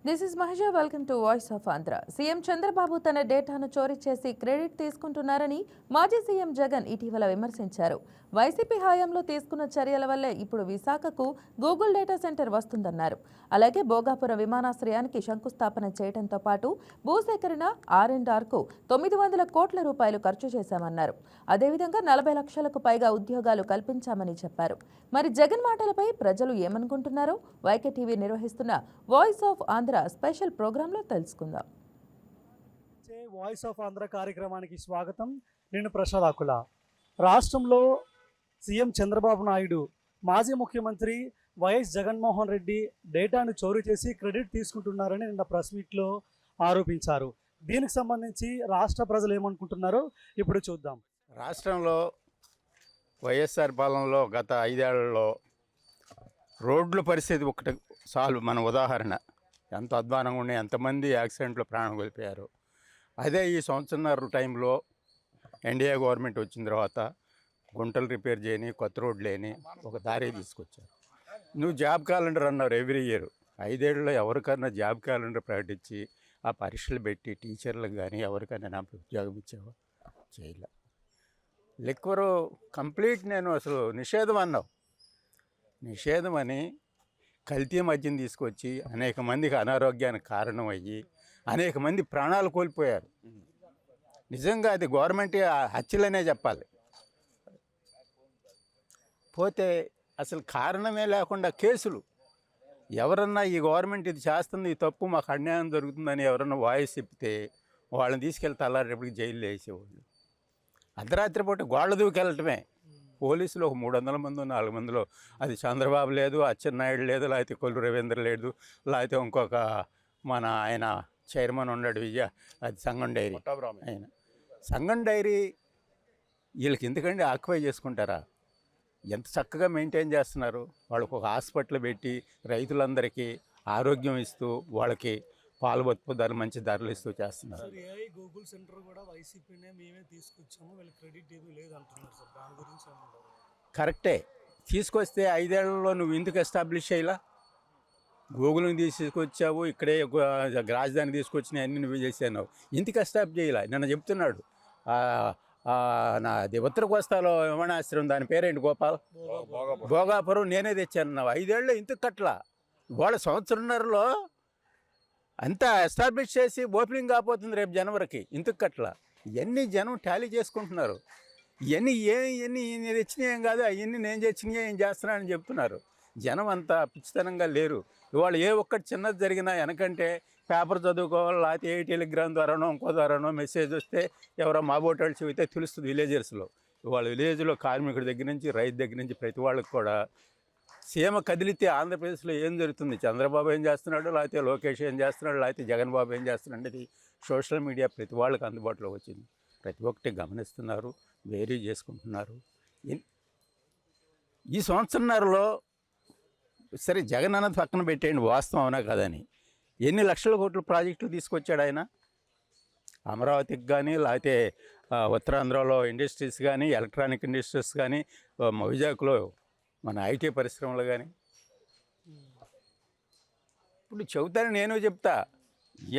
This is మహిజా. Welcome to voice of Andhra. CM Chandrababu తన డేటాను చోరీ చేసి క్రెడిట్ తీసుకుంటున్నారని మాజీ సీఎం జగన్ ఇటీవల విమర్శించారు. వైసీపీ హయాంలో తీసుకున్న చర్యల వల్లే ఇప్పుడు విశాఖకు గూగుల్ డేటా సెంటర్ వస్తుందన్నారు. అలాగే భోగాపురం విమానాశ్రయానికి శంకుస్థాపన చేయడంతో పాటు భూసేకరణ R&Rకు 900 కోట్ల రూపాయలు ఖర్చు చేశామన్నారు. అదేవిధంగా 40 లక్షలకు పైగా ఉద్యోగాలు కల్పించామని చెప్పారు. మరి జగన్ మాటలపై ప్రజలు ఏమనుకుంటున్నారో వైకే టీవీ నిర్వహిస్తున్న వాయిస్ ఆఫ్ ఆంధ్ర స్పెషల్ ప్రోగ్రాంలో తెలుసుకుందాం. వాయిస్ ఆఫ్ ఆంధ్ర కార్యక్రమానికి స్వాగతం. నేను ప్రసాద్ ఆకుల. రాష్ట్రంలో సీఎం చంద్రబాబు నాయుడు మాజీ ముఖ్యమంత్రి వైఎస్ జగన్మోహన్ రెడ్డి డేటాను చోరీ చేసి క్రెడిట్ తీసుకుంటున్నారని నిన్న ప్రెస్ మీట్లో ఆరోపించారు. దీనికి సంబంధించి రాష్ట్ర ప్రజలు ఏమనుకుంటున్నారో ఇప్పుడు చూద్దాం. రాష్ట్రంలో వైఎస్ఆర్ పాలనలో గత 5 ఏళ్లలో రోడ్ల పరిస్థితి ఒకటి చాలు మన ఉదాహరణ. ఎంత అధ్వానంగా ఉన్నాయి, ఎంతమంది యాక్సిడెంట్లో ప్రాణం కోల్పోయారు. అదే ఈ సంవత్సరాల టైంలో ఎన్డీఏ గవర్నమెంట్ వచ్చిన తర్వాత గుంటలు రిపేర్ చేయని, కొత్త రోడ్లు లేని ఒక దారి తీసుకొచ్చారు. నువ్వు జాబ్ క్యాలెండర్ అన్నారు ఎవ్రీ ఇయర్. 5 ఏళ్లలో ఎవరికన్నా జాబ్ క్యాలెండర్ ప్రకటించి ఆ పరీక్షలు పెట్టి టీచర్లకు కానీ ఎవరికైనా నాకు ఉద్యోగం ఇచ్చావా? చేయలే. లిక్వరు కంప్లీట్ నేను అసలు నిషేధం అన్నావు. నిషేధం అని కల్తీ మద్యం తీసుకొచ్చి అనేక మందికి అనారోగ్యానికి కారణం అయ్యి అనేక మంది ప్రాణాలు కోల్పోయారు. నిజంగా అది గవర్నమెంట్ హత్యలనే చెప్పాలి. పోతే అసలు కారణమే లేకుండా కేసులు. ఎవరన్నా ఈ గవర్నమెంట్ ఇది చేస్తుంది, ఈ తప్పు, మాకు అన్యాయం జరుగుతుందని ఎవరన్నా వాయిస్ చెప్తే వాళ్ళని తీసుకెళ్తే అల్లారేపటికి జైల్లో వేసేవాళ్ళు. అర్ధరాత్రి పూట గోళ్ళ దూకెళ్ళటమే. పోలీసులు ఒక 300 మంది 400 మందిలో అది చంద్రబాబు లేదు, అచ్చెన్నాయుడు లేదు, లేకపోతే కొల్లు రవీంద్ర లేదు, లేకపోతే ఇంకొక మన ఆయన చైర్మన్ ఉన్నాడు అది సంగం డైరీ ఆయన. సంగం డైరీ వీళ్ళకి ఎందుకండి ఆక్యుపై చేసుకుంటారా? ఎంత చక్కగా మెయింటైన్ చేస్తున్నారు. వాళ్ళకు ఒక హాస్పిటల్ పెట్టి రైతులందరికీ ఆరోగ్యం ఇస్తూ వాళ్ళకి పాలు ధరలు మంచి ధరలు ఇస్తూ చేస్తున్నారు. గూగుల్ సెంటర్ కూడా వైసీపీనే మేమే తీసుకొచ్చాము, వీళ్ళకి క్రెడిట్ ఏమీ లేదు అంటున్నారు సార్. దాని గురించి కరెక్టే. తీసుకొస్తే 5 ఏళ్లలో నువ్వు ఎందుకు ఎస్టాబ్లిష్ చేయాలా? గూగుల్ని తీసుకొచ్చావు, ఇక్కడే రాజధాని తీసుకొచ్చినాయి అన్నీ నువ్వు చేసావు, ఎందుకు ఎస్టాబ్లిష్ చేయాలా? నిన్న చెప్తున్నాడు నాది ఉత్తర కోస్తాలో విమానాశ్రయం, దాని పేరేంటి గోపాల్, భోగాపురం నేనే తెచ్చాను. 5 ఏళ్ళు ఇంతకు కట్లా. వాళ్ళ సంవత్సరంన్నరలో అంతా ఎస్టాబ్లిష్ చేసి ఓపెనింగ్ కాకపోతుంది రేపు జనవరికి. ఇంతకు కట్ల ఇవన్నీ జనం టాలీ చేసుకుంటున్నారు. ఇవన్నీ తెచ్చినాయి ఏం కాదు, అవన్నీ నేను తెచ్చినాయి ఏం చేస్తున్నానని చెప్తున్నారు. జనం అంతా పిచ్చితనంగా లేరు. ఇవాళ ఏ ఒక్కటి చిన్నది జరిగినా వెనకంటే పేపర్ చదువుకోవాలి, లేకపోతే ఏ టెలిగ్రామ్ ద్వారానో ఇంకో ద్వారానో మెసేజ్ వస్తే ఎవరో మా బోటాలు చెబితే తెలుస్తుంది విలేజర్స్లో. ఇవాళ విలేజ్లో కార్మికుడి దగ్గర నుంచి రైతు దగ్గర నుంచి ప్రతి వాళ్ళకి కూడా సీమ కదిలితే ఆంధ్రప్రదేశ్లో ఏం జరుగుతుంది, చంద్రబాబు ఏం చేస్తున్నాడు, లేకపోతే లోకేష్ ఏం చేస్తున్నాడు, లేకపోతే జగన్ బాబు ఏం చేస్తున్నాడు అనేది సోషల్ మీడియా ప్రతి వాళ్ళకి అందుబాటులో వచ్చింది. ప్రతి ఒక్కటి గమనిస్తున్నారు, వేరీ చేసుకుంటున్నారు. ఈ సంవత్సరంన్నరలో సరే జగన్ అన్నది పక్కన పెట్టేయండి, వాస్తవం అవునా కదని, ఎన్ని లక్షల కోట్ల ప్రాజెక్టులు తీసుకొచ్చాడు ఆయన. అమరావతికి కానీ, లేకపోతే ఉత్తరాంధ్రలో ఇండస్ట్రీస్ కానీ, ఎలక్ట్రానిక్ ఇండస్ట్రీస్ కానీ, వైజాగ్లో మన ఐటీ పరిశ్రమలు కానీ. ఇప్పుడు చెబుతాను, నేను చెప్తా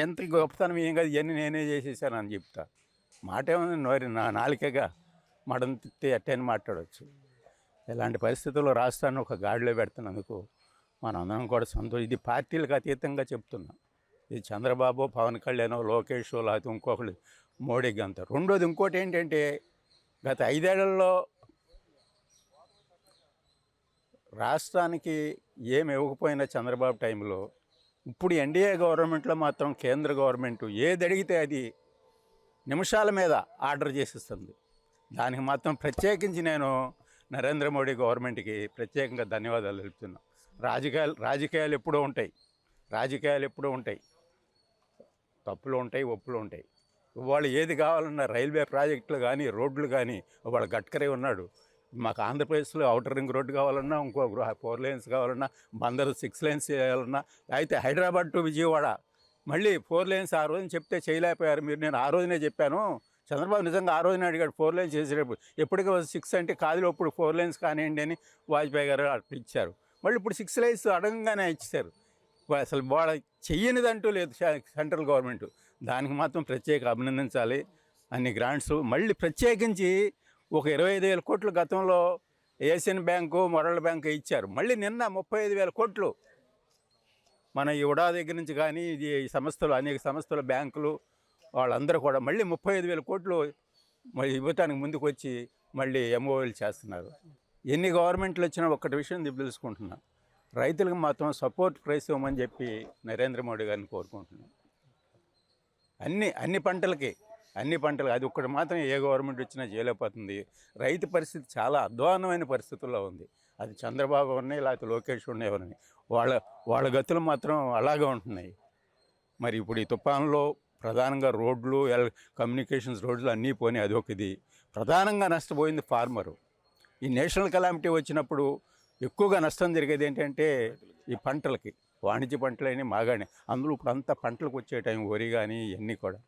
ఎంత గొప్పతనం ఏం కాదు, ఇవన్నీ నేనే చేసేసాను అని చెప్తా. మాట ఏముంది, నోరి నా నాలికగా మడం తిట్టి అట్టని మాట్లాడవచ్చు. ఇలాంటి పరిస్థితుల్లో రాష్ట్రాన్ని ఒక గాడిలో పెడుతున్నందుకు మనం అందరం కూడా సంతోషం. ఇది పార్టీలకు అతీతంగా చెప్తున్నాం. ఇది చంద్రబాబు, పవన్ కళ్యాణ్, లోకేష్, లేకపోతే ఇంకొకళ్ళు మోడీకి అంత. రెండోది ఇంకోటి ఏంటంటే, గత 5 ఏళ్లలో రాష్ట్రానికి ఏమి ఇవ్వకపోయినా చంద్రబాబు టైంలో, ఇప్పుడు ఎన్డీఏ గవర్నమెంట్లో మాత్రం కేంద్ర గవర్నమెంట్ ఏది అడిగితే అది నిమిషాల మీద ఆర్డర్ చేసిస్తుంది. దానికి మాత్రం ప్రత్యేకించి నేను నరేంద్ర మోడీ గవర్నమెంట్కి ప్రత్యేకంగా ధన్యవాదాలు తెలుపుతున్నాను. రాజకీయాలు ఎప్పుడూ ఉంటాయి, తప్పులు ఉంటాయి, ఒప్పులు ఉంటాయి. వాళ్ళు ఏది కావాలన్నా రైల్వే ప్రాజెక్టులు కానీ, రోడ్లు కానీ, వాళ్ళ గడ్కరీ ఉన్నాడు. మాకు ఆంధ్రప్రదేశ్లో ఔటర్ రింగ్ రోడ్డు కావాలన్నా, ఇంకో 4 లేన్స్ కావాలన్నా, బందరు 6 లేన్స్ చేయాలన్నా, అయితే హైదరాబాద్ టు విజయవాడ మళ్ళీ 4 లేన్స్ ఆ రోజున చెప్తే చేయలేకపోయారు మీరు. నేను ఆ రోజునే చెప్పాను, చంద్రబాబు నిజంగా ఆ రోజున అడిగాడు 4 లేన్స్ చేసేటప్పుడు. ఎప్పటికీ 6 అంటే కాదులో ఇప్పుడు 4 లేన్స్ కానివ్వండి అని వాజ్పేయి గారు అట్లా ఇచ్చారు. మళ్ళీ ఇప్పుడు 6 లేన్స్ అడగంగానే ఇచ్చారు. అసలు వాళ్ళ చెయ్యనిదంటూ లేదు సెంట్రల్ గవర్నమెంట్. దానికి మాత్రం ప్రత్యేక అభినందించాలి. అన్ని గ్రాంట్స్ మళ్ళీ ప్రత్యేకించి ఒక 25,000 కోట్లు గతంలో ఏషియన్ బ్యాంకు, వరల్డ్ బ్యాంకు ఇచ్చారు. మళ్ళీ నిన్న 35,000 కోట్లు మన ఈ ఉడా దగ్గర నుంచి కానీ ఈ సంస్థలు, అనేక సంస్థల బ్యాంకులు వాళ్ళందరూ కూడా మళ్ళీ 35,000 కోట్లు మళ్ళీ ఇవ్వటానికి ముందుకు వచ్చి మళ్ళీ ఎంఓఎల్ చేస్తున్నారు. ఎన్ని గవర్నమెంట్లు వచ్చినా ఒక్కటి విషయం తెలుసుకుంటున్నాం, రైతులకు మాత్రం సపోర్ట్ ప్రైస్ ఇవ్వమని చెప్పి నరేంద్ర మోడీ గారిని కోరుకుంటున్నాం. అన్ని పంటలకి అది ఒక్కటి మాత్రం ఏ గవర్నమెంట్ వచ్చినా చేయలేకపోతుంది. రైతు పరిస్థితి చాలా అధ్వాన్నమైన పరిస్థితుల్లో ఉంది. అది చంద్రబాబు ఉన్నాయి, లేకపోతే లోకేష్ ఉన్నాయి, ఎవరిని వాళ్ళ గతులు మాత్రం అలాగే ఉంటున్నాయి. మరి ఇప్పుడు ఈ తుఫాన్లో ప్రధానంగా రోడ్లు, కమ్యూనికేషన్స్ రోడ్లు అన్నీ పోయినాయి. అదొకది. ప్రధానంగా నష్టపోయింది ఫార్మరు. ఈ నేషనల్ కెలామిటీ వచ్చినప్పుడు ఎక్కువగా నష్టం జరిగేది ఏంటంటే ఈ పంటలకి, వాణిజ్య పంటలని మాగానే. అందులో ఇప్పుడు అంతా పంటలకు వచ్చే టైం వరి కానీ ఇవన్నీ కూడా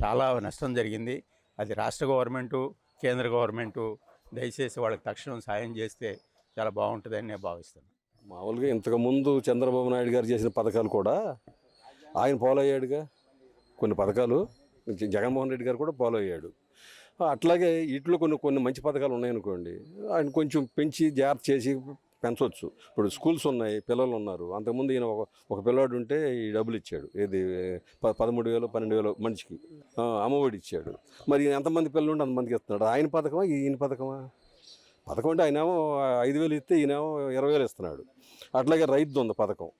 చాలా నష్టం జరిగింది. అది రాష్ట్ర గవర్నమెంటు, కేంద్ర గవర్నమెంటు దయచేసి వాళ్ళకి తక్షణం సాయం చేస్తే చాలా బాగుంటుందని నేను భావిస్తాను. మామూలుగా ఇంతకుముందు చంద్రబాబు నాయుడు గారు చేసిన పథకాలు కూడా ఆయన ఫాలో అయ్యాడుగా. కొన్ని పథకాలు జగన్మోహన్ రెడ్డి గారు కూడా ఫాలో అయ్యాడు. అట్లాగే వీటిలో కొన్ని మంచి పథకాలు ఉన్నాయనుకోండి, ఆయన కొంచెం పెంచి జాగ్రత్త చేసి పెంచవచ్చు. ఇప్పుడు స్కూల్స్ ఉన్నాయి, పిల్లలు ఉన్నారు. అంతకుముందు ఈయన ఒక పిల్లవాడు ఉంటే ఈ డబ్బులు ఇచ్చాడు. ఏది 13,000 12,000 మనిషికి అమ్మఒడి ఇచ్చాడు. మరి ఎంతమంది పిల్లలు ఉంటే అంతమందికి ఇస్తున్నాడు. ఆయన పథకమా ఈయన పథకమా? పథకం అంటే ఆయనేమో 5,000 ఇస్తే ఈయనేమో 20,000 ఇస్తున్నాడు. అట్లాగే రైతు ఉంది పథకం.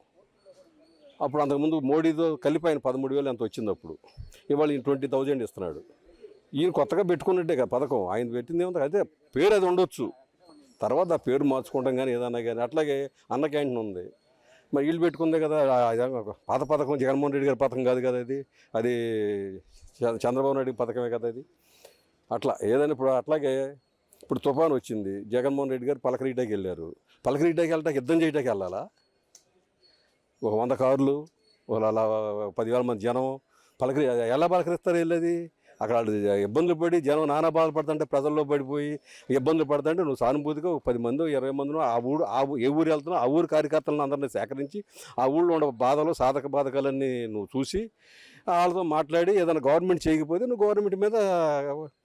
అప్పుడు అంతకుముందు మోడీతో కలిపి ఆయన 13,000 ఎంత వచ్చింది అప్పుడు. ఇవాళ ఈయన 20,000 ఇస్తున్నాడు. ఈయన కొత్తగా పెట్టుకున్నట్టే కదా పథకం. ఆయన పెట్టింది ఏముంది, అదే పేరు అది ఉండొచ్చు, తర్వాత ఆ పేరు మార్చుకోవడం కానీ ఏదన్నా కానీ. అట్లాగే అన్న క్యాంటీన్ ఉంది, మరి వీళ్ళు పెట్టుకుందే కదా. పాత పథకం జగన్మోహన్ రెడ్డి గారి పథకం కాదు కదా అది, అది చంద్రబాబు నాయుడు పథకమే కదా అది. అట్లా ఏదైనా ఇప్పుడు అట్లాగే ఇప్పుడు తుఫాన్ వచ్చింది, జగన్మోహన్ రెడ్డి గారు పలకరీటాకి వెళ్ళారు. పలకరీటాకి వెళ్ళటానికి యుద్ధం చేయటానికి వెళ్ళాలా? ఒక 100 కార్లు, అలా 10,000 మంది జనం ఎలా పలకరిస్తారు వెళ్ళేది? అక్కడ ఇబ్బందులు పడి జనం నానా బాధపడుతుంటే, ప్రజల్లో పడిపోయి ఇబ్బందులు పడుతుంటే నువ్వు సానుభూతిగా 10 మందో 20 మందినో ఏ ఊరు వెళ్తున్నావు ఆ ఊరు కార్యకర్తలను అందరినీ సేకరించి ఆ ఊళ్ళో ఉన్న బాధలు సాధక బాధకాలన్నీ నువ్వు చూసి వాళ్ళతో మాట్లాడి ఏదైనా గవర్నమెంట్ చేయకపోతే నువ్వు గవర్నమెంట్ మీద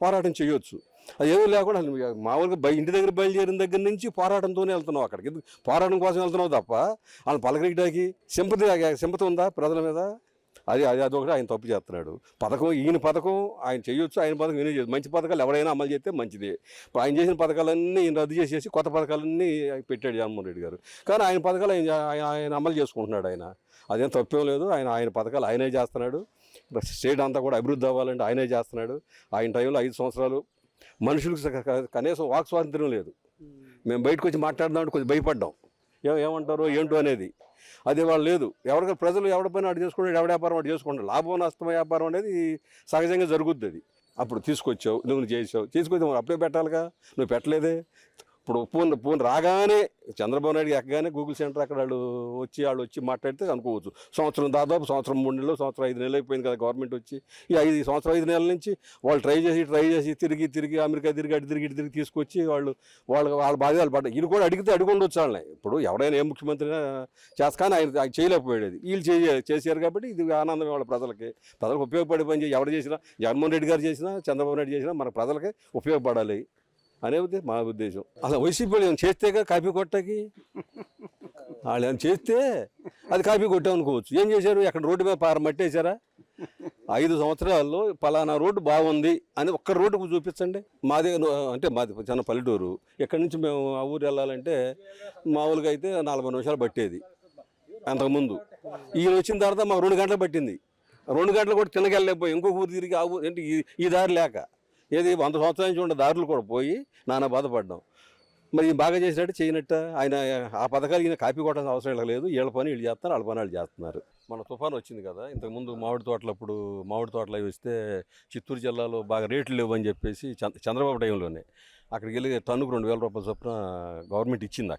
పోరాటం చేయొచ్చు. అది ఏమీ లేకుండా మామూలుగా ఇంటి దగ్గర బయలుదేరిన దగ్గర నుంచి పోరాటంతోనే వెళ్తున్నావు అక్కడికి. పోరాటం కోసం వెళ్తున్నావు తప్ప వాళ్ళని పలకరీయడానికి సింపతి ఉందా ప్రజల మీద? అదొకటి ఆయన తప్పు చేస్తున్నాడు. ఈయన పథకం ఆయన చేయొచ్చు, ఆయన పథకం ఈయన చేయొచ్చు. మంచి పథకాలు ఎవరైనా అమలు చేస్తే మంచిది. ఇప్పుడు ఆయన చేసిన పథకాలన్నీ ఈయన రద్దు చేసేసి కొత్త పథకాలన్నీ పెట్టాడు జగన్మోహన్ రెడ్డి గారు. కానీ ఆయన పథకాలు ఆయన అమలు చేసుకుంటున్నాడు. అదేం తప్పేం లేదు. ఆయన పథకాలు ఆయనే చేస్తున్నాడు. స్టేట్ అంతా కూడా అభివృద్ధి అవ్వాలంటే ఆయనే చేస్తున్నాడు. ఆయన టైంలో 5 సంవత్సరాలు మనుషులకు కనీసం వాక్ స్వాతంత్ర్యం లేదు. మేము బయటకు వచ్చి మాట్లాడదామంటే కొంచెం భయపడ్డాం, ఏమంటారో ఏంటో అనేది. అదే వాళ్ళు లేదు. ప్రజలు ఎవరి పైన అటు చేసుకుంటాడు, ఎవరి వ్యాపారం అటు చేసుకుంటాడు. లాభం నష్టం వ్యాపారం అనేది సహజంగా జరుగుద్ది. అది అప్పుడు తీసుకొచ్చావు, నువ్వు చేసావు, తీసుకొచ్చి అప్పుడే పెట్టాలిగా, నువ్వు పెట్టలేదే. ఇప్పుడు ఫోన్ రాగానే చంద్రబాబు నాయుడు ఎక్కగానే గూగుల్ సెంటర్ అక్కడ వాళ్ళు వచ్చి మాట్లాడితే అనుకోవచ్చు. దాదాపు సంవత్సరం 3 నెలలు, సంవత్సరం 5 నెలలు అయిపోయింది కదా గవర్నమెంట్ వచ్చి. ఈ 5 నెలల నుంచి వాళ్ళు ట్రై చేసి తిరిగి అమెరికా ఇటు తిరిగి తీసుకొచ్చి వాళ్ళ బాధ్యతలు పడ్డాయి. వీళ్ళు కూడా అడిగి ఉండొచ్చు వాళ్ళని. ఇప్పుడు ఎవరైనా ఏ ముఖ్యమంత్రి కానీ ఆయన చేయలేకపోయేది. వీళ్ళు చేశారు కాబట్టి ఇది ఆనందం వాళ్ళ ప్రజలకు ఉపయోగపడే పని చేసి ఎవరు చేసినా, జగన్మోహన్ రెడ్డి గారు చేసినా, చంద్రబాబు నాయుడు చేసినా మన ప్రజలకే ఉపయోగపడాలి అనేది మా ఉద్దేశం. అసలు వైసీపీ ఏమైనా చేస్తేగా కాపీ కొట్టకి, వాళ్ళు ఏమైనా చేస్తే అది కాపీ కొట్టామనుకోవచ్చు. ఏం చేశారు? అక్కడ రోడ్డు మీద మట్టేశారా? 5 సంవత్సరాల్లో పలానా రోడ్డు బాగుంది అని ఒక్క రోడ్డు చూపించండి. మాది చిన్న పల్లెటూరు. ఇక్కడి నుంచి మేము ఆ ఊరు వెళ్ళాలంటే మామూలుగా అయితే 40 నిమిషాలు పట్టేది అంతకుముందు. ఈయన వచ్చిన తర్వాత మాకు 2 గంటలు పట్టింది. 2 గంటలు కూడా తినగలేకపోయి ఇంకొక ఊరు తిరిగి ఆ ఊరు ఏంటి ఈ దారి లేక, ఏది 100 సంవత్సరాల నుంచి ఉన్న దారులు కూడా పోయి నానా బాధపడ్డాం. మరి బాగా చేసినట్టు చేయనట్ట ఆయన ఆ పథకాలు ఈయన కాపీ కొట్టాల్సిన అవసరం లేదు. వీళ్ళ పని వీళ్ళు చేస్తున్నారు, వాళ్ళ పని వాళ్ళు చేస్తున్నారు. మన తుఫాన్ వచ్చింది కదా, ఇంతకుముందు మామిడి తోటలు అవి వస్తే చిత్తూరు జిల్లాలో బాగా రేట్లు లేవు అని చెప్పేసి చంద్రబాబు టైంలోనే అక్కడికి వెళ్ళి టన్నుకు 2,000 రూపాయల చొప్పున గవర్నమెంట్ ఇచ్చింది.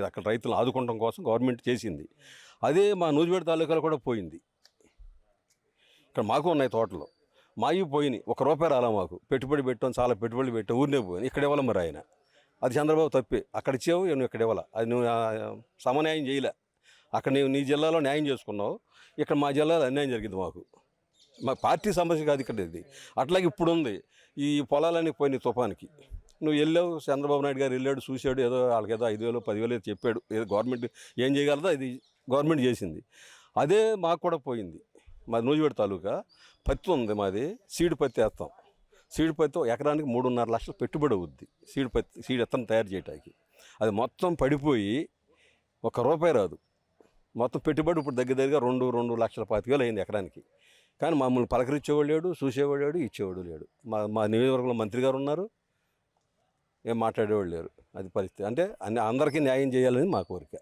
అక్కడ రైతులను ఆదుకోవడం కోసం గవర్నమెంట్ చేసింది. అదే మా నూజివేడ్ తాలూకాలో కూడా పోయింది. ఇక్కడ మాకు ఉన్నాయి తోటలు, మావి పోయినాయి. ₹1 రాలా మాకు. పెట్టుబడి పెట్టాం, చాలా పెట్టుబడులు పెట్టాం, ఊరినే పోయినాయి. ఇక్కడ ఇవ్వాలి మరి ఆయన. అది చంద్రబాబు తప్పే. అక్కడ ఇచ్చావు, నువ్వు ఇక్కడ ఇవ్వాల. అది నువ్వు సమన్యాయం చేయలే. అక్కడ నీ జిల్లాలో న్యాయం చేసుకున్నావు, ఇక్కడ మా జిల్లాలో అన్యాయం జరిగింది మాకు. మా పార్టీ సమస్య కాదు ఇక్కడ ఇది. అట్లాగే ఇప్పుడు ఉంది, ఈ పొలాలన్నీ పోయినాయి తుఫానికి. నువ్వు వెళ్ళావు, చంద్రబాబు నాయుడు గారు వెళ్ళాడు, చూశాడు, ఏదో వాళ్ళకి ఏదో 5,000 10,000 చెప్పాడు, ఏదో గవర్నమెంట్ ఏం చేయగలదో అది గవర్నమెంట్ చేసింది. అదే మాకు కూడా పోయింది. మాది నూజివేడు తాలూకా, పత్తి ఉంది మాది, సీడ్ పత్తి వేస్తాం. సీడ్ పత్తి ఎకరానికి 3.5 లక్షలు పెట్టుబడి అవుద్ది సీడ్ విత్తనం తయారు చేయడానికి. అది మొత్తం పడిపోయి ₹1 రాదు. మొత్తం పెట్టుబడి ఇప్పుడు దగ్గర 2,25,000 అయింది ఎకరానికి. కానీ మమ్మల్ని పలకరించేవాడు లేడు, చూసేవాడు లేడు, ఇచ్చేవాడు లేడు. మా నియోజకవర్గంలో మంత్రి గారు ఉన్నారు, ఏం మాట్లాడేవాళ్ళు లేరు. అది పరిస్థితి. అంటే అందరికీ న్యాయం చేయాలని మా కోరిక.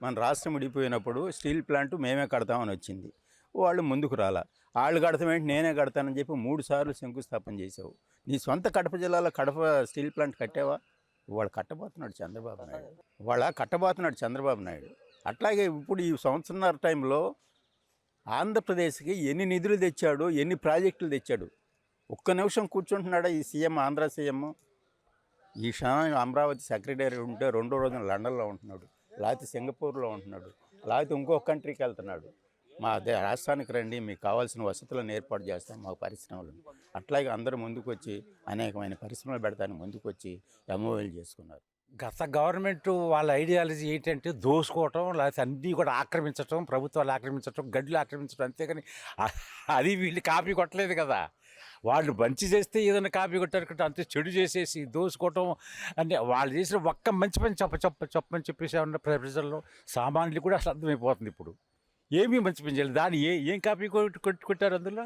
మన రాష్ట్రం విడిపోయినప్పుడు స్టీల్ ప్లాంట్ మేమే కడతామని వచ్చింది, వాళ్ళు ముందుకు రాలా. వాళ్ళు కడతామేంటి, నేనే కడతానని చెప్పి 3 సార్లు శంకుస్థాపన చేసావు. నీ సొంత కడప జిల్లాలో కడప స్టీల్ ప్లాంట్ కట్టావా? వాళ్ళు కట్టబోతున్నాడు చంద్రబాబు నాయుడు. అట్లాగే ఇప్పుడు ఈ సంవత్సరాల టైంలో ఆంధ్రప్రదేశ్కి ఎన్ని నిధులు తెచ్చాడు, ఎన్ని ప్రాజెక్టులు తెచ్చాడు. ఒక్క నిమిషం కూర్చుంటున్నాడా ఈ సీఎం, ఆంధ్ర సీఎం? ఈ క్షణం అమరావతి సెక్రటరీ ఉంటే 2వ రోజున లండన్లో ఉంటున్నాడు, లేకపోతే సింగపూర్లో ఉంటున్నాడు, లేకపోతే ఇంకో కంట్రీకి వెళ్తున్నాడు. మా రాష్ట్రానికి రండి, మీకు కావాల్సిన వసతులను ఏర్పాటు చేస్తాం, మాకు పరిశ్రమలు. అట్లాగే అందరూ ముందుకు వచ్చి అనేకమైన పరిశ్రమలు పెడతానికి ముందుకు వచ్చి ఎంఓఎల్ చేసుకున్నారు. గత గవర్నమెంట్ వాళ్ళ ఐడియాలజీ ఏంటంటే దోసుకోవటం, లేకపోతే అన్నీ కూడా ఆక్రమించటం, ప్రభుత్వాలు ఆక్రమించటం, గడ్లు ఆక్రమించడం. అంతేగాని అది వీళ్ళు కాపీ కొట్టలేదు కదా. వాళ్ళు మంచి చేస్తే ఏదైనా కాపీ కొట్టారు, అంతే చెడు చేసేసి దోసుకోవటం అంటే వాళ్ళు చేసిన ఒక్క మంచి పని చెప్పని చెప్పేసి ఉన్న ప్రజల్లో సామాన్యులు కూడా అసలు అర్థమైపోతుంది. ఇప్పుడు ఏమీ మంచి పని చేయాలి, దాన్ని ఏం కాపీ కొట్టారు? అందులో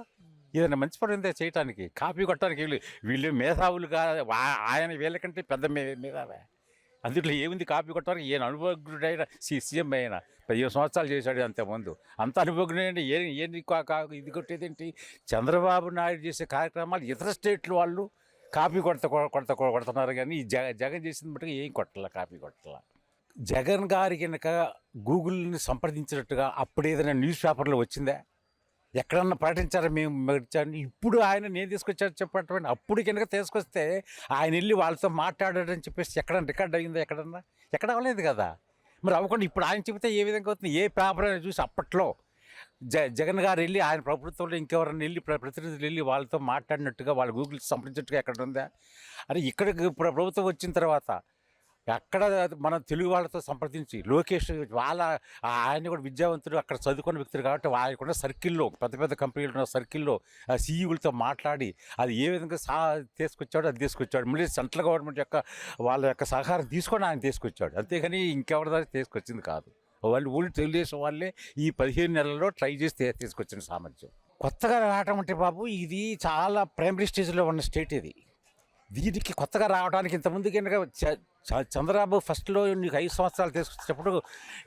ఏదైనా మంచి పని ఉందే చేయటానికి, కాపీ కొట్టడానికి వీళ్ళు మేధావులు కాదు. ఆయన వీళ్ళకంటే పెద్ద మేధావే. అందులో ఏముంది కాపీ కొట్టడానికి? ఈయన అనుభవజ్ఞుడైన సీఎం అయినా 15 సంవత్సరాలు చేశాడు అంతకుముందు. అంత అనుభవజ్ఞుడైన ఏంటి ఇది కొట్టేదేంటి? చంద్రబాబు నాయుడు చేసే కార్యక్రమాలు ఇతర స్టేట్లు వాళ్ళు కాపీ కొడుతున్నారు. కానీ ఈ జగన్ చేసిన బట్టి ఏం కొట్టాల, కాపీ కొట్టాల. జగన్ గారి కనుక గూగుల్ని సంప్రదించినట్టుగా అప్పుడు ఏదైనా న్యూస్ పేపర్లో వచ్చిందా? ఎక్కడన్నా ప్రకటించారా మేము ఇచ్చాను? ఇప్పుడు ఆయన నేను తీసుకొచ్చాను చెప్పండి. అప్పుడు కనుక తీసుకొస్తే ఆయన వెళ్ళి వాళ్ళతో మాట్లాడాడని చెప్పేసి ఎక్కడన్నా రికార్డ్ అయ్యిందా? ఎక్కడ అవ్వలేదు కదా. మరి అవ్వకుండా ఇప్పుడు ఆయన చెబితే ఏ విధంగా అవుతుంది? ఏ పేపర్ అయినా చూసి అప్పట్లో జగన్ గారు వెళ్ళి ఆయన ప్రభుత్వంలో ఇంకెవరన్నా వెళ్ళి ప్రతినిధులు వెళ్ళి వాళ్ళతో మాట్లాడినట్టుగా, వాళ్ళ గూగుల్ సంప్రదించినట్టుగా ఎక్కడ ఉందా? అరే ఇక్కడ ప్రభుత్వం వచ్చిన తర్వాత అక్కడ మన తెలుగు వాళ్ళతో సంప్రదించి లోకేష్ ఆయన కూడా విద్యావంతుడు, అక్కడ చదువుకున్న వ్యక్తులు కాబట్టి ఆయనకున్న సర్కిల్లో, పెద్ద కంపెనీలు ఉన్న సర్కిల్లో సీఈఓలతో మాట్లాడి అది ఏ విధంగా తీసుకొచ్చాడో అది తీసుకొచ్చాడు. మళ్ళీ సెంట్రల్ గవర్నమెంట్ వాళ్ళ యొక్క సహకారం తీసుకొని ఆయన తీసుకొచ్చాడు. అంతేగాని ఇంకెవరి దాకా తీసుకొచ్చింది కాదు. వాళ్ళు ఊళ్ళు తెలుగుదేశం వాళ్ళే ఈ 15 నెలల్లో ట్రై చేసి తీసుకొచ్చిన సామర్థ్యం. కొత్తగా రావటం అంటే బాబు, ఇది చాలా ప్రైమరీ స్టేజ్లో ఉన్న స్టేట్ ఇది. దీనికి కొత్తగా రావడానికి ఇంతకుముందు కనుక చంద్రబాబు ఫస్ట్లో నీకు 5 సంవత్సరాలు తీసుకొచ్చినప్పుడు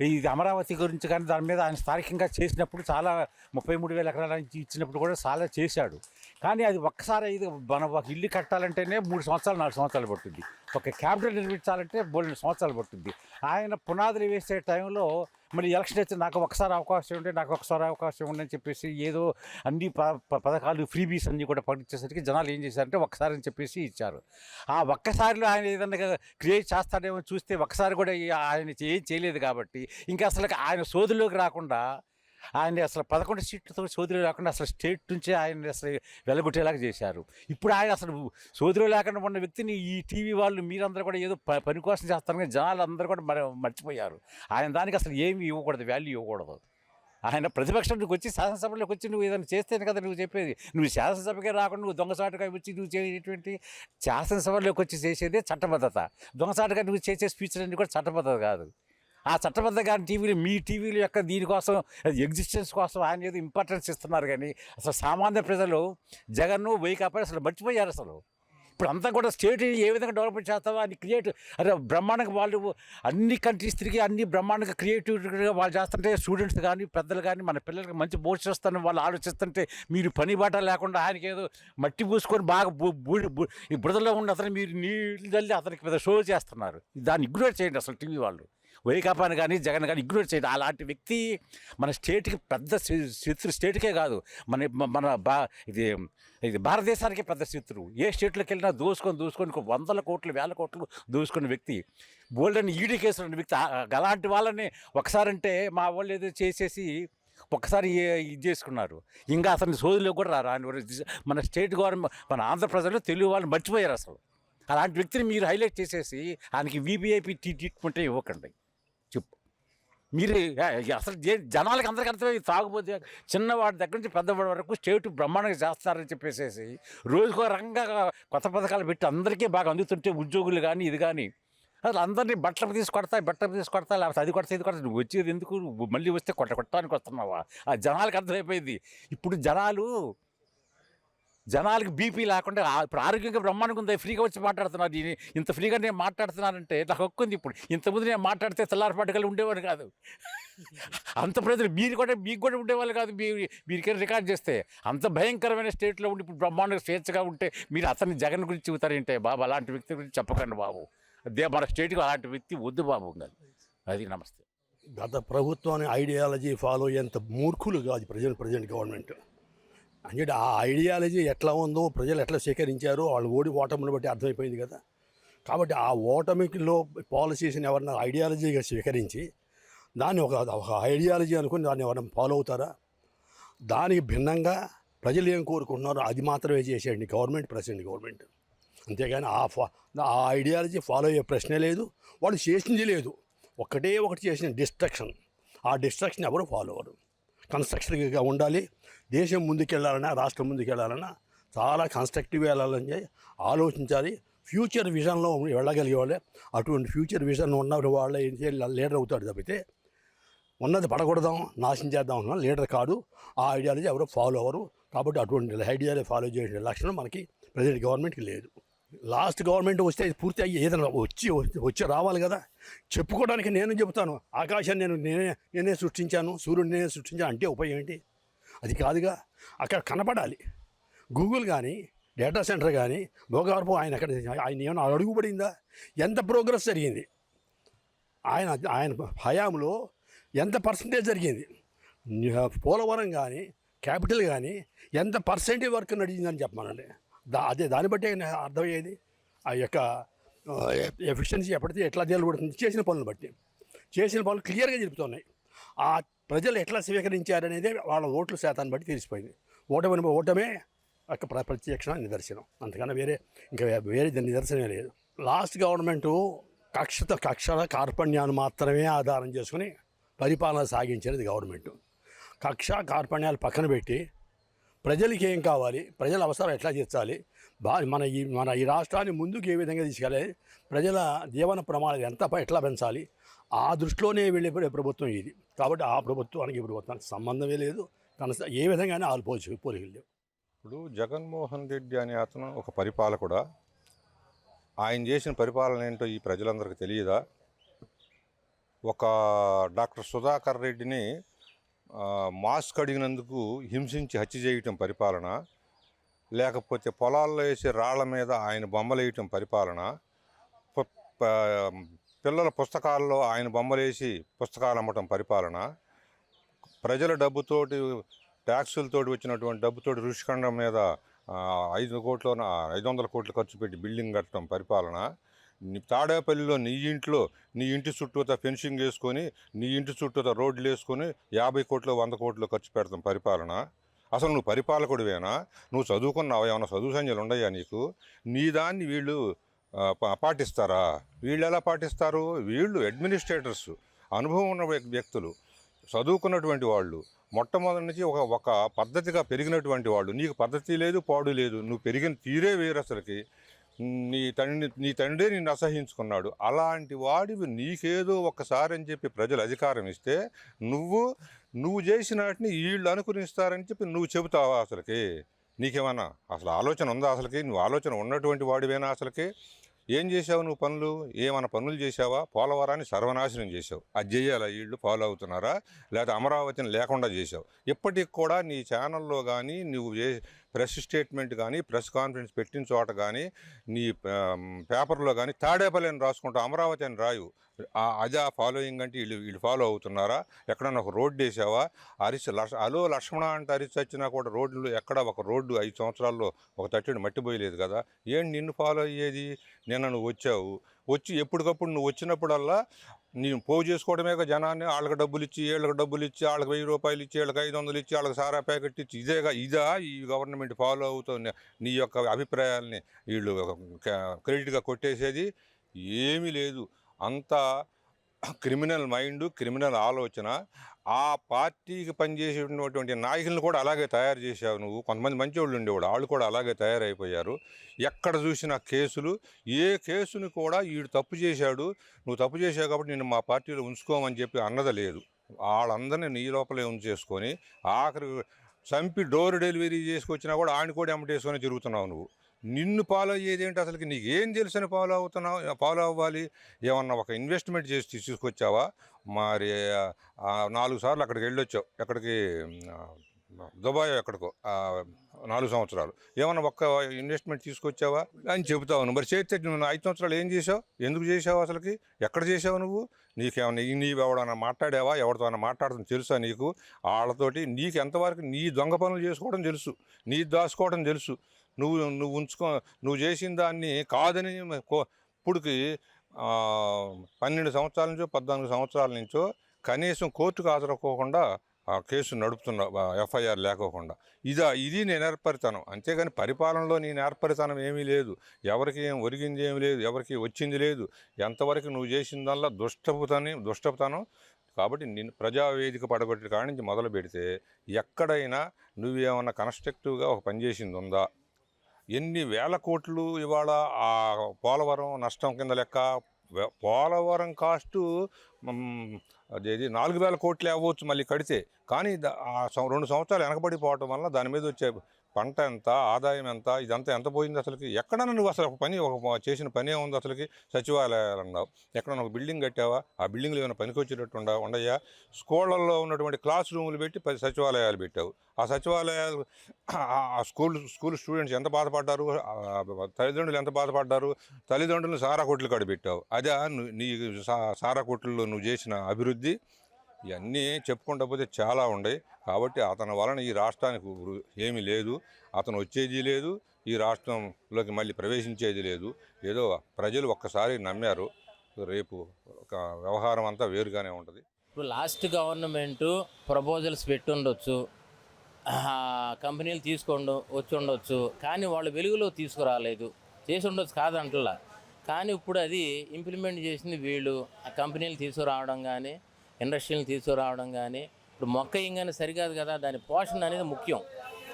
ఇది అమరావతి గురించి కానీ దాని మీద ఆయన స్థానికంగా చేసినప్పుడు చాలా 33,000 ఎకరాల నుంచి ఇచ్చినప్పుడు కూడా చాలా చేశాడు. కానీ అది ఒక్కసారి ఇది మన ఒక ఇల్లు కట్టాలంటేనే 3 సంవత్సరాలు 4 సంవత్సరాలు పడుతుంది. ఒక క్యాపిటల్ నిర్మించాలంటే 2 సంవత్సరాలు పడుతుంది. ఆయన పునాదులు వేసే టైంలో మళ్ళీ ఎలక్షన్ అయితే నాకు ఒకసారి అవకాశం ఉండని చెప్పేసి ఏదో అన్ని పథకాలు ఫ్రీబీస్ అన్నీ కూడా ప్రకటించేసరికి జనాలు ఏం చేశారంటే ఒక్కసారి అని చెప్పేసి ఇచ్చారు. ఆ ఒక్కసారిలో ఆయన ఏదన్నా క్రియేట్ చేస్తాడేమో చూస్తే ఒక్కసారి కూడా ఆయన ఏం చేయలేదు. కాబట్టి ఇంకా అసలు ఆయన సోదులోకి రాకుండా, ఆయన అసలు 11 సీట్లతో సోదరులు లేకుండా అసలు స్టేట్ నుంచే ఆయన అసలు వెలగొట్టేలాగా చేశారు. ఇప్పుడు ఆయన అసలు సోదరులు లేకుండా ఉన్న వ్యక్తిని ఈ టీవీ వాళ్ళు మీరందరూ కూడా ఏదో పని కోసం చేస్తారు, కానీ జనాలు అందరూ కూడా మర్చిపోయారు. ఆయన దానికి అసలు ఏమి ఇవ్వకూడదు, వాల్యూ ఇవ్వకూడదు. ఆయన ప్రతిపక్షంలోకి వచ్చి శాసనసభలోకి వచ్చి నువ్వు ఏదైనా చేస్తేనే కదా నువ్వు చెప్పేది. నువ్వు శాసనసభకే రాకుండా నువ్వు దొంగసాటుగా వచ్చి నువ్వు చేసేటువంటి శాసనసభలోకి వచ్చి చేసేదే చట్టబద్ధత. దొంగసాటుగా నువ్వు చేసే స్పీచ్లన్నీ కూడా చట్టబద్ధత కాదు. ఆ చట్టబద్ధంగా టీవీలు, మీ టీవీల యొక్క దీనికోసం ఎగ్జిస్టెన్స్ కోసం ఆయన ఏదో ఇంపార్టెన్స్ ఇస్తున్నారు. కానీ అసలు సామాన్య ప్రజలు జగన్ను వైకాపా అసలు మర్చిపోయారు. అసలు ఇప్పుడు అంతా కూడా స్టేట్ ఏ విధంగా డెవలప్మెంట్ చేస్తావో అని అరే బ్రహ్మాండంగా వాళ్ళు అన్ని కంట్రీస్ తిరిగి అన్ని బ్రహ్మాండంగా క్రియేటివిటీగా వాళ్ళు చేస్తుంటే స్టూడెంట్స్ కానీ పెద్దలు కానీ మన పిల్లలకి మంచి భవిష్యత్తు వాళ్ళు ఆలోచిస్తుంటే మీరు పని బాట లేకుండా ఆయనకి ఏదో మట్టి పూసుకొని బాగా ఈ బురదలో ఉన్న అతను మీరు నీళ్ళు చల్లి అతనికి పెద్ద షో చేస్తున్నారు. దాన్ని ఇగ్నోర్ చేయండి అసలు టీవీ వాళ్ళు. వైకాపాని కానీ జగన్ కానీ ఇగ్నోర్ చేయడం. అలాంటి వ్యక్తి మన స్టేట్కి పెద్ద శత్రు, స్టేట్కే కాదు మన ఇది భారతదేశానికి పెద్ద శత్రువు. ఏ స్టేట్లోకి వెళ్ళినా దోసుకొని వందల కోట్లు వేల కోట్లు దోసుకున్న వ్యక్తి, బోల్డెన్ ఈడీ కేసులు ఉన్న వ్యక్తి. అలాంటి వాళ్ళని ఒకసారంటే మా వాళ్ళు ఏదో చేసేసి ఒక్కసారి ఇది చేసుకున్నారు. ఇంకా అతని సోదరులు కూడా రాని మన స్టేట్ గవర్నమెంట్, మన ఆంధ్ర ప్రజలు తెలుగు వాళ్ళు మర్చిపోయారు అసలు. అలాంటి వ్యక్తిని మీరు హైలైట్ చేసేసి ఆయనకి వీవీఐపీ ట్రీట్మెంటే ఇవ్వకండి. చెప్పు మీరు అసలు జనాలకి అందరికీ అర్థమై తాగుబోతే చిన్నవాడి దగ్గర నుంచి పెద్దవాడి వరకు స్టేట్ బ్రహ్మాండంగా చేస్తారని చెప్పేసి రోజుకో రకంగా కొత్త పథకాలు పెట్టి అందరికీ బాగా అందుతుంటే ఉద్యోగులు కానీ ఇది కానీ అసలు అందరినీ బట్టలు తీసుకొడతాయి లేకపోతే అది కొడతా ఇది కొడతా. నువ్వు వచ్చేది ఎందుకు? మళ్ళీ వస్తే కొట్టడానికి వస్తున్నావా? ఆ జనాలకు అర్థమైపోయింది. ఇప్పుడు జనాలకి బీపీ లేకుండా ఇప్పుడు ఆరోగ్యంగా బ్రహ్మాండంగా ఉంది, ఫ్రీగా వచ్చి మాట్లాడుతున్నారు. ఇంత ఫ్రీగా నేను మాట్లాడుతున్నానంటే నాకు హక్కు ఉంది. ఇప్పుడు ఇంతకుముందు నేను మాట్లాడితే తెల్లారిపాటుకలు ఉండేవాడు కాదు. అంత ప్రజలు మీకు కూడా ఉండేవాళ్ళు కాదు. మీరికైనా రికార్డ్ చేస్తే అంత భయంకరమైన స్టేట్లో ఉండి ఇప్పుడు బ్రహ్మాండంగా స్వేచ్ఛగా ఉంటే మీరు అతన్ని జగన్ గురించి చెబుతారేంటే బాబు? అలాంటి వ్యక్తి గురించి చెప్పకండి బాబు. అదే మన స్టేట్కి అలాంటి వ్యక్తి వద్దు బాబు. అది నమస్తే. గత ప్రభుత్వాన్ని ఐడియాలజీ ఫాలో అయ్యేంత మూర్ఖులు కాదు ప్రజెంట్ గవర్నమెంట్. అంటే ఆ ఐడియాలజీ ఎట్లా ఉందో, ప్రజలు ఎట్లా స్వీకరించారో వాళ్ళు ఓటమిని బట్టి అర్థమైపోయింది కదా. కాబట్టి ఆ ఓటమిలో పాలసీస్ని ఎవరన్నా ఐడియాలజీగా స్వీకరించి దాన్ని ఒక ఐడియాలజీ అనుకుని దాన్ని ఎవరైనా ఫాలో అవుతారా? దానికి భిన్నంగా ప్రజలు ఏం కోరుకుంటున్నారో అది మాత్రమే చేసేయండి ప్రెసిడెంట్ గవర్నమెంట్. అంతేగాని ఆ ఐడియాలజీ ఫాలో అయ్యే ప్రశ్నే లేదు, వాళ్ళు చేసింది లేదు. ఒకటి చేసిన డిస్ట్రక్షన్. ఆ డిస్ట్రక్షన్ ఎవరు ఫాలో అవ్వరు. కన్స్ట్రక్టివ్గా ఉండాలి. దేశం ముందుకెళ్ళాలన్నా, రాష్ట్రం ముందుకెళ్ళాలన్నా చాలా కన్స్ట్రక్టివ్గా వెళ్ళాలని ఆలోచించాలి. ఫ్యూచర్ విజన్లో వెళ్ళగలిగే వాళ్ళే. అటువంటి ఫ్యూచర్ విజన్ ఉన్న వాళ్ళే లీడర్ అవుతాడు తప్పితే ఉన్నది పడకూడదాం, నాశనం చేద్దాం అన్న లీడర్ కాదు. ఆ ఐడియాలజీ ఎవరు ఫాలో అవ్వరు. కాబట్టి అటువంటి ఐడియాలజీ ఫాలో చేసే లక్షణం మనకి ప్రజెంట్ గవర్నమెంట్కి లేదు. లాస్ట్ గవర్నమెంట్ వస్తే పూర్తి అయ్యి ఏదైనా వచ్చి రావాలి కదా. చెప్పుకోవడానికి నేను చెబుతాను, ఆకాశాన్ని నేనే సృష్టించాను, సూర్యుడు నేనే సృష్టించాను అంటే ఉపయోగం ఏంటి? అది కాదుగా. అక్కడ కనపడాలి. గూగుల్ కానీ, డేటా సెంటర్ కానీ, భోగావరపు ఆయన ఏమైనా అడుగుపడిందా? ఎంత ప్రోగ్రెస్ జరిగింది? ఆయన హయాంలో ఎంత పర్సంటేజ్ జరిగింది? పోలవరం కానీ, క్యాపిటల్ కానీ ఎంత పర్సెంటేజ్ వర్క్ నడిచిందని చెప్పమనండి. దాన్ని బట్టి అర్థమయ్యేది ఆ యొక్క ఎఫిషియన్సీ ఎట్లా తేలిపడుతుంది. చేసిన పనులు క్లియర్గా చెబుతున్నాయి. ఆ ప్రజలు ఎట్లా స్వీకరించారనేదే వాళ్ళ ఓట్ల శాతాన్ని బట్టి తెలిసిపోయింది. ఓటమే ఒక ప్రత్యక్ష నిదర్శనం. అంతకన్నా వేరే నిదర్శనమే లేదు. లాస్ట్ గవర్నమెంటు కక్షల కార్పణ్యాన్ని మాత్రమే ఆధారం చేసుకుని పరిపాలన సాగించేది గవర్నమెంటు. కక్ష కార్పణ్యాలు పక్కన పెట్టి ప్రజలకి ఏం కావాలి, ప్రజల అవసరం ఎట్లా తీర్చాలి, మన ఈ రాష్ట్రాన్ని ముందుకు ఏ విధంగా తీసుకెళ్ళాలి, ప్రజల జీవన ప్రమాణాలు ఎట్లా పెంచాలి, ఆ దృష్టిలోనే వెళ్ళే ప్రభుత్వం ఇది. కాబట్టి ఆ ప్రభుత్వానికి ఈ ప్రభుత్వానికి సంబంధమే లేదు. ఏ విధంగానే పోలికలు లేవు. ఇప్పుడు జగన్మోహన్ రెడ్డి అనే అతను ఒక పరిపాలకుడా? ఆయన చేసిన పరిపాలన ఏంటో ఈ ప్రజలందరికీ తెలియదా? ఒక డాక్టర్ సుధాకర్ రెడ్డిని మాస్క్ అడిగినందుకు హింసించి హత్య చేయటం పరిపాలన, లేకపోతే పొలాల్లో వేసే రాళ్ల మీద ఆయన బొమ్మలు వేయటం పరిపాలన, పిల్లల పుస్తకాల్లో ఆయన బొమ్మలు వేసి పుస్తకాలు అమ్మటం పరిపాలన, ప్రజల డబ్బుతోటి ట్యాక్సులతోటి వచ్చినటువంటి డబ్బుతోటి ఋషిఖండం మీద 500 కోట్లు ఖర్చు పెట్టి బిల్డింగ్ కట్టడం పరిపాలన, తాడేపల్లిలో నీ ఇంటి చుట్టూతో ఫెన్సింగ్ వేసుకొని, నీ ఇంటి చుట్టూతో రోడ్లు వేసుకొని 50 కోట్లు 100 కోట్లు ఖర్చు పెడతాం పరిపాలన. అసలు నువ్వు పరిపాలకుడివేనా? నువ్వు చదువుకున్నావా? ఏమైనా చదువు సంఖ్యలు ఉన్నాయా నీకు? నీ దాన్ని వీళ్ళు పాటిస్తారా? వీళ్ళు ఎలా పాటిస్తారు? వీళ్ళు అడ్మినిస్ట్రేటర్స్, అనుభవం ఉన్న వ్యక్తులు, చదువుకున్నటువంటి వాళ్ళు, మొట్టమొదటి నుంచి ఒక పద్ధతిగా పెరిగినటువంటి వాళ్ళు. నీకు పద్ధతి లేదు, పాడు లేదు. నువ్వు పెరిగిన తీరే వేరు. అసలుకి నీ తండ్రి నిన్ను అసహించుకున్నాడు. అలాంటి వాడివి నీకేదో ఒక్కసారి అని చెప్పి ప్రజలు అధికారం ఇస్తే నువ్వు చేసిన వాటిని వీళ్ళు అనుకునిస్తారని చెప్పి నువ్వు చెబుతావా? అసలుకి నీకేమన్నా అసలు ఆలోచన ఉందా? అసలుకి నువ్వు ఆలోచన ఉన్నటువంటి వాడివేనా? అసలుకి ఏం చేసావు నువ్వు? ఏమైనా పనులు చేసావా? పోలవరాన్ని సర్వనాశనం చేసావు. అది చేయాలా? వీళ్ళు ఫాలో అవుతున్నారా? లేదా అమరావతిని లేకుండా చేసావు. ఇప్పటికి కూడా నీ ఛానల్లో కానీ, నువ్వు ప్రెస్ స్టేట్మెంట్ కానీ, ప్రెస్ కాన్ఫరెన్స్ పెట్టిన చోట కానీ, నీ పేపర్లో కానీ తాడేపల్లి అని రాసుకుంటావు, అమరావతి అని రాయు. అదే ఆ ఫాలోయింగ్ అంటే వీళ్ళు ఫాలో అవుతున్నారా? ఎక్కడన్నా ఒక రోడ్డు వేసావా? అలో లక్ష్మణ అంటే అరిచి వచ్చినా కూడా రోడ్లు ఎక్కడ ఒక రోడ్డు 5 సంవత్సరాల్లో ఒక తట్టెడు మట్టి పోయలేదు కదా. ఏంటి నిన్ను ఫాలో అయ్యేది? నిన్న నువ్వు వచ్చావు, వచ్చి ఎప్పటికప్పుడు నువ్వు వచ్చినప్పుడల్లా నేను పోగు చేసుకోవడమే జనాన్ని. వాళ్ళకి డబ్బులు ఇచ్చి, వీళ్ళకి డబ్బులు ఇచ్చి, వాళ్ళకి 1000 రూపాయలు ఇచ్చి, వీళ్ళకి 500 ఇచ్చి, వాళ్ళకి సారా ప్యాకెట్ ఇచ్చి, ఇదా ఈ గవర్నమెంట్ ఫాలో అవుతుంది? నీ యొక్క అభిప్రాయాల్ని వీళ్ళు క్రెడిట్గా కొట్టేసేది ఏమీ లేదు. అంతా క్రిమినల్ మైండ్, క్రిమినల్ ఆలోచన. ఆ పార్టీకి పనిచేసేటటువంటి నాయకులను కూడా అలాగే తయారు చేశావు నువ్వు. కొంతమంది మంచి వాళ్ళు ఉండేవాడు, వాళ్ళు కూడా అలాగే తయారైపోయారు. ఎక్కడ చూసిన కేసులు, ఏ కేసుని కూడా వీడు తప్పు చేశాడు, నువ్వు తప్పు చేశావు కాబట్టి నేను మా పార్టీలో ఉంచుకోమని చెప్పి అన్నది లేదు. వాళ్ళందరినీ నీ లోపలే ఉంచేసుకొని ఆఖరి చంపి డోర్ డెలివరీ చేసుకొచ్చినా కూడా ఆయన కూడా ఎమ్మటేసుకొని తిరుగుతున్నావు నువ్వు. నిన్ను ఫాలో అయ్యేది ఏంటి? అసలుకి నీకు ఏం తెలుసని ఫాలో అవ్వాలి? ఏమన్నా ఒక ఇన్వెస్ట్మెంట్ చేసి తీసుకొచ్చావా? మరి 4 సార్లు అక్కడికి వెళ్ళొచ్చావు, ఎక్కడికి దుబాయ్ ఎక్కడికో 4 సంవత్సరాలు. ఏమన్నా ఒక్క ఇన్వెస్ట్మెంట్ తీసుకొచ్చావా అని చెబుతావు. మరి చేస్తే నువ్వు 5 సంవత్సరాలు ఏం చేసావు? ఎందుకు చేసావు? అసలుకి ఎక్కడ చేసావు నువ్వు? నీకేమన్నా నీవు ఎవడన్నా మాట్లాడావా? ఎవరితో అన్నా మాట్లాడుతుంది తెలుసా నీకు? వాళ్ళతోటి నీకు ఎంతవరకు నీ దొంగ పనులు చేసుకోవడం తెలుసు, నీ దాచుకోవడం తెలుసు. నువ్వు చేసిన దాన్ని కాదని ఇప్పుడుకి 12 సంవత్సరాల నుంచో 14 సంవత్సరాల నుంచో కనీసం కోర్టుకు హాజరకోకుండా ఆ కేసు నడుపుతున్నావు, ఎఫ్ఐఆర్ లేకోకుండా. ఇది నీ నేర్పరితనం. అంతేగాని పరిపాలనలో నీ నేర్పరితనం ఏమీ లేదు. ఎవరికి ఏం ఒరిగింది ఏమీ లేదు, ఎవరికి వచ్చింది లేదు. ఎంతవరకు నువ్వు చేసిందల్లా దుష్టతనం. కాబట్టి నిన్ను ప్రజావేదిక పడగొట్టిన కాడి నుంచి మొదలు పెడితే ఎక్కడైనా నువ్వేమన్నా కన్స్ట్రక్టివ్గా ఒక పని చేసింది ఉందా? ఎన్ని వేల కోట్లు ఇవాళ ఆ పోలవరం నష్టం కింద లెక్క. పోలవరం కాస్టు అదేది 4000 కోట్లే అవ్వచ్చు మళ్ళీ కడితే. కానీ 2 సంవత్సరాలు వెనకబడిపోవటం వల్ల దాని మీద వచ్చే పంట ఎంత, ఆదాయం ఎంత, ఇదంతా ఎంత పోయింది అసలుకి? ఎక్కడన్నా నువ్వు అసలు ఒక చేసిన పని ఏముంది అసలుకి? సచివాలయాలు అన్నావు, ఎక్కడన్నా ఒక బిల్డింగ్ కట్టావా? ఆ బిల్డింగ్లు ఏమైనా పనికి వచ్చేటట్టు ఉండయా? స్కూళ్ళల్లో ఉన్నటువంటి క్లాస్ రూములు పెట్టి 10 సచివాలయాలు పెట్టావు. ఆ సచివాలయాలు ఆ స్కూల్ స్టూడెంట్స్ ఎంత బాధపడ్డారు, తల్లిదండ్రులు ఎంత బాధపడ్డారు? తల్లిదండ్రులను సారా కొట్లు కాడ పెట్టావు. అదే నీ సారా కొట్లలో నువ్వు చేసిన అభివృద్ధి. ఇవన్నీ చెప్పుకుంటూ పోతే చాలా ఉన్నాయి. కాబట్టి అతని వలన ఈ రాష్ట్రానికి ఏమీ లేదు, అతను వచ్చేది లేదు, ఈ రాష్ట్రంలోకి మళ్ళీ ప్రవేశించేది లేదు. ఏదో ప్రజలు ఒక్కసారి నమ్మారు, రేపు ఒక వ్యవహారం అంతా వేరుగానే ఉంటుంది. ఇప్పుడు లాస్ట్ గవర్నమెంటు ప్రపోజల్స్ పెట్టుండొచ్చు, కంపెనీలు వచ్చి ఉండొచ్చు, కానీ వాళ్ళు వెలుగులో తీసుకురాలేదు. చేసి ఉండొచ్చు కాదంటలా, కానీ ఇప్పుడు అది ఇంప్లిమెంట్ చేసింది వీళ్ళు. ఆ కంపెనీలు తీసుకురావడం కానీ, ఇండస్ట్రీలు తీసుకురావడం కానీ. ఇప్పుడు మొక్క ఇంగానే సరికాదు కదా, దాని పోషణ అనేది ముఖ్యం.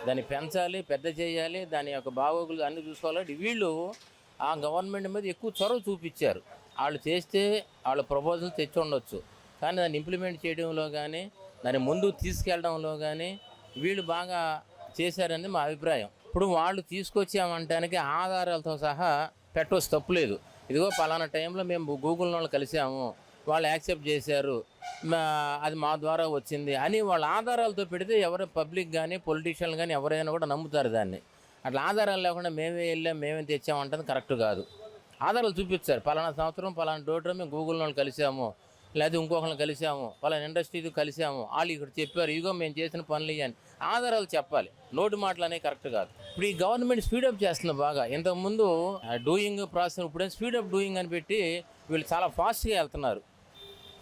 దాన్ని పెంచాలి, పెద్ద చేయాలి, దాని యొక్క బాగోగులు అన్నీ చూసుకోవాలి. వీళ్ళు ఆ గవర్నమెంట్ మీద ఎక్కువ చొరవ చూపించారు. వాళ్ళు చేస్తే వాళ్ళ ప్రపోజల్ తెచ్చి ఉండొచ్చు, కానీ దాన్ని ఇంప్లిమెంట్ చేయడంలో కానీ, దాన్ని ముందుకు తీసుకెళ్ళడంలో కానీ వీళ్ళు బాగా చేశారని మా అభిప్రాయం. ఇప్పుడు వాళ్ళు తీసుకొచ్చామంటానికి ఆధారాలతో సహా పెట్టవచ్చు, తప్పులేదు. ఇదిగో పలానా టైంలో మేము గూగుల్ వాళ్ళు కలిసాము, వాళ్ళు యాక్సెప్ట్ చేశారు, అది మా ద్వారా వచ్చింది అని వాళ్ళ ఆధారాలతో పెడితే ఎవరు పబ్లిక్ కానీ పొలిటీషియన్లు కానీ ఎవరైనా కూడా నమ్ముతారు దాన్ని. అట్లా ఆధారాలు లేకుండా మేమే వెళ్ళాం, మేమే తెచ్చామంటే కరెక్ట్ కాదు. ఆధారాలు చూపించారు, పలానా సంవత్సరం పలానా డోటర్ మేము గూగుల్ వాళ్ళు కలిసాము, లేదా ఇంకొకరిని కలిసాము, పలానా ఇండస్ట్రీతో కలిసాము, వాళ్ళు ఇక్కడ చెప్పారు, ఇదిగో మేము చేసిన పనులు ఇవ్వని ఆధారాలు చెప్పాలి. నోటి మాటలు అనేవి కరెక్ట్ కాదు. ఇప్పుడు ఈ గవర్నమెంట్ స్పీడప్ చేస్తుంది బాగా. ఇంతకుముందు డూయింగ్ ప్రాసెస్, ఇప్పుడే స్పీడప్ డూయింగ్ అని పెట్టి వీళ్ళు చాలా ఫాస్ట్గా వెళ్తున్నారు.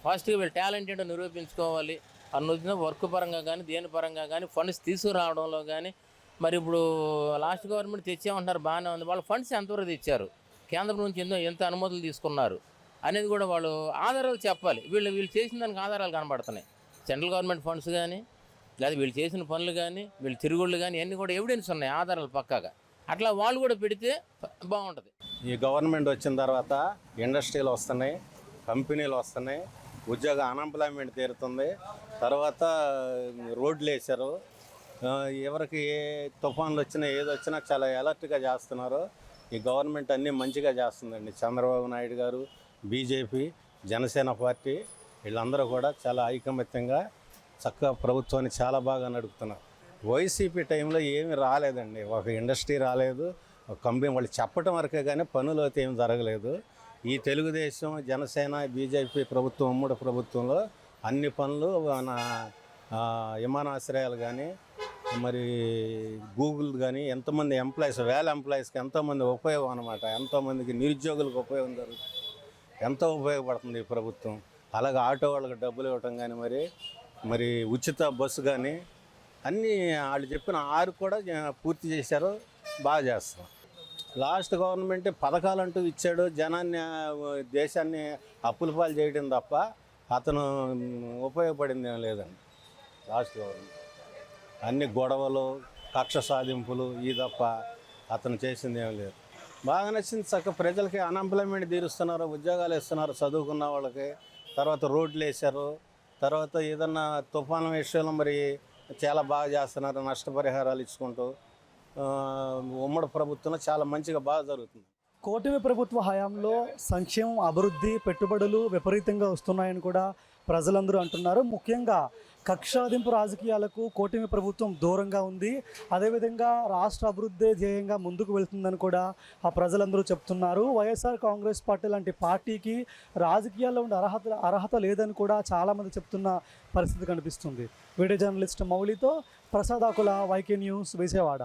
ఫాస్ట్గా వీళ్ళు టాలెంట్ ఏంటో నిరూపించుకోవాలి అన్నది వర్క్ పరంగా కానీ, దేని పరంగా కానీ, ఫండ్స్ తీసుకురావడంలో కానీ. మరి ఇప్పుడు లాస్ట్ గవర్నమెంట్ తెచ్చామంటున్నారు, బాగానే ఉంది. వాళ్ళు ఫండ్స్ ఎంతవరకు తెచ్చారు, కేంద్రం నుంచి ఎంత అనుమతులు తీసుకున్నారు అనేది కూడా వాళ్ళు ఆధారాలు చెప్పాలి. వీళ్ళు చేసిన దానికి ఆధారాలు కనబడుతున్నాయి. సెంట్రల్ గవర్నమెంట్ ఫండ్స్ కానీ, లేదా వీళ్ళు చేసిన పనులు కానీ, వీళ్ళు తిరుగుళ్ళు కానీ అన్నీ కూడా ఎవిడెన్స్ ఉన్నాయి, ఆధారాలు పక్కాగా. అట్లా వాళ్ళు కూడా పెడితే బాగుంటుంది. ఈ గవర్నమెంట్ వచ్చిన తర్వాత ఇండస్ట్రీలు వస్తున్నాయి, కంపెనీలు వస్తున్నాయి, ఉద్యోగ అన్ఎంప్లాయ్మెంట్ తీరుతుంది. తర్వాత రోడ్లు వేశారు, ఎవరికి ఏ తుఫాన్లు వచ్చినా ఏది వచ్చినా చాలా అలర్ట్గా చేస్తున్నారు. ఈ గవర్నమెంట్ అన్నీ మంచిగా చేస్తుందండి. చంద్రబాబు నాయుడు గారు, బీజేపీ, జనసేన పార్టీ వీళ్ళందరూ కూడా చాలా ఐకమత్యంగా చక్కగా ప్రభుత్వాన్ని చాలా బాగా నడుపుతున్నారు. వైసీపీ టైంలో ఏమీ రాలేదండి, ఒక ఇండస్ట్రీ రాలేదు, ఒక కంపెనీ వాళ్ళు చెప్పడం వరకే కానీ పనులు అయితే ఏం జరగలేదు. ఈ తెలుగుదేశం, జనసేన, బీజేపీ ప్రభుత్వం ఉమ్మడి ప్రభుత్వంలో అన్ని పనులు మన విమానాశ్రయాలు కానీ మరి గూగుల్ కానీ ఎంతోమంది ఎంప్లాయీస్, ఎంప్లాయీస్కి ఎంతోమంది ఉపయోగం అనమాట. ఎంతోమందికి నిరుద్యోగులకు ఉపయోగం జరుగుతుంది, ఎంతో ఉపయోగపడుతుంది ఈ ప్రభుత్వం. అలాగే ఆటో వాళ్ళకి డబ్బులు ఇవ్వటం కానీ మరి ఉచిత బస్సు కానీ అన్నీ వాళ్ళు చెప్పిన 6 కూడా పూర్తి చేశారు, బాగా చేస్తారు. లాస్ట్ గవర్నమెంట్ పథకాలంటూ ఇచ్చాడు, జనాన్ని దేశాన్ని అప్పుల పాలు చేయడం తప్ప అతను ఉపయోగపడింది ఏం లేదండి. లాస్ట్ గవర్నమెంట్ అన్ని గొడవలు, కక్ష సాధింపులు ఈ తప్ప అతను చేసింది ఏం లేదు. బాగా నచ్చింది. చక్క ప్రజలకి అన్ఎంప్లాయ్మెంట్ తీరుస్తున్నారు, ఉద్యోగాలు ఇస్తున్నారు చదువుకున్న వాళ్ళకి. తర్వాత రోడ్లు వేశారు. తర్వాత ఏదన్నా తుఫాను విషయంలో మరి చాలా బాగా చేస్తున్నారు, నష్టపరిహారాలు ఇచ్చుకుంటూ. ఉమ్మడి ప్రభుత్వంలో చాలా మంచిగా బాగా జరుగుతుంది. కూటమి ప్రభుత్వ హయాంలో సంక్షేమం, అభివృద్ధి, పెట్టుబడులు విపరీతంగా వస్తున్నాయని కూడా ప్రజలందరూ అంటున్నారు. ముఖ్యంగా కక్షాదింపు రాజకీయాలకు కూటమి ప్రభుత్వం దూరంగా ఉంది. అదేవిధంగా రాష్ట్ర అభివృద్ధి ధ్యేయంగా ముందుకు వెళ్తుందని కూడా ఆ ప్రజలందరూ చెప్తున్నారు. వైఎస్ఆర్ కాంగ్రెస్ పార్టీ లాంటి పార్టీకి రాజకీయాల్లో ఉండే అర్హత లేదని కూడా చాలామంది చెప్తున్న పరిస్థితి కనిపిస్తుంది. వీడియో జర్నలిస్ట్ మౌలితో ప్రసాద్ ఆకుల, వైకే న్యూస్, విజయవాడ.